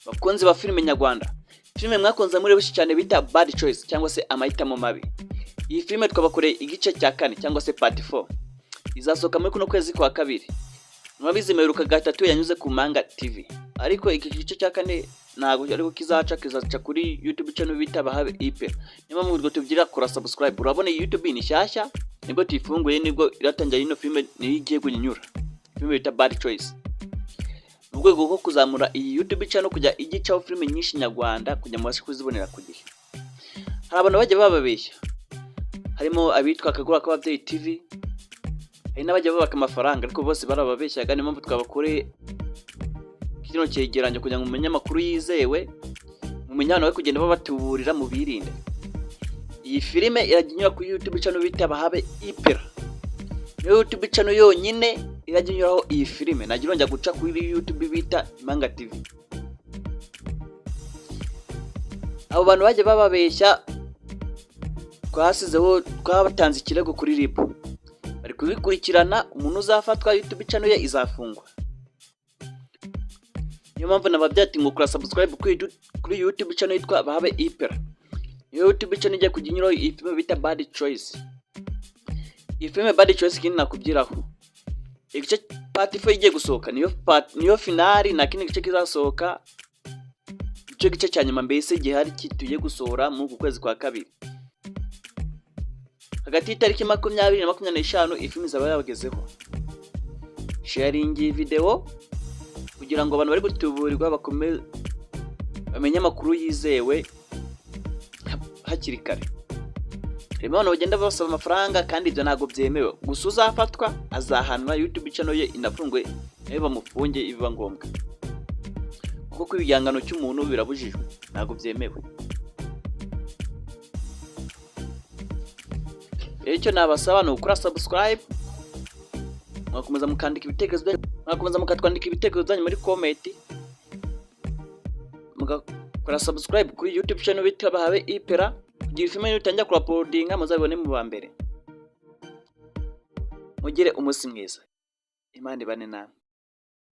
bakunzi ba filime nyarwanda, filime mwakunze muri bushi cyane bita Bad Choice cyangwa se amahitamo mabi. Iyi filime twabakoreye igice cya 4 cyangwa se part 4 izasohoka muri kuno kwezi kwa kabiri. Mwabizi meruka gatatu yanyuze ku Manga TV, ariko iki gice cya 4 ntago ariko kizaca kuri YouTube channel bita Bahabe IP. Niba mubwo tubyira kora subscribe, urabona YouTube ni shyashya nibwo tifunguye, nibwo iratangira ino filime nigiye gunyura. Filime bita Bad Choice mu rwego rwo kuzamura iyi YouTube channel kujya igicaho filime nyinshi nyarwanda kujya mubashe kuzibonera ku gihe. Hari abantu bajya bababeshya, harimo abitwa Akagura k'Ababyeyi TV, hari n'abajya babaka amafaranga, ariko bose barababeshyaga. Niyo mpamvu twabakore kino cyegeranyo kugira ngo mumenye amakuru yizewe, mumenye nawe kugenda babatuburira mu birinde. Iyi filime iraginyura ku YouTube channel bita Bahabe Ipera, niyo YouTube channel yonyine iraginyuraho iyi filime. Nagira njya guca kuri YouTube bita Manga TV. Abo bantu bajye bababeshya twasizeho, twabatanze ikirego kuri RIB, bari kubikurikirana. Umuntu uzafatwa YouTube channel ye izafungwa. Niyo mpamvu nababyati ngo kura subscribe kuri YouTube channel yitwa Bahabe Ipera. Niyo YouTube channel ijya kuginyuraho iyi filime bita Bad Choice. Iyi filime Bad Choice kindi nakubyiraho, igice part 4 igiye gusohoka, niyo finali, na kindi gice kizasohoka icyo gice cya nyuma, mbese gihari kituye gusohora mu kwezi kwa kabiri. Hagati y'itariki 20 na 25 iyi filime izaba yabagezeho. Sharing video kugira ngo abantu bari gutuburirwa bakomeze bamenye amakuru yizewe hakiri kare. Reba abantu bagenda basaba amafaranga kandi ibyo ntago byemewe. Gusa uzafatwa azahanwa, YouTube channel ye inafungwe, nayo bamufunge ibiba ngombwa, kuko ibigangano cy'umuntu birabujijwe, ntago byemewe. Icyo nabasaba ni ukora subscribe, mwakomeza mukandika ibitekerezo, mwakomeza mukatwandika ibitekerezo byanyu muri comment, mugakora subscribe kuri YouTube channel bita Bahabe Ipera kugira filime nitangira ku uploadinga muzabibone mu ba mbere. Mugire umunsi mwiza, Imana ibane namwe.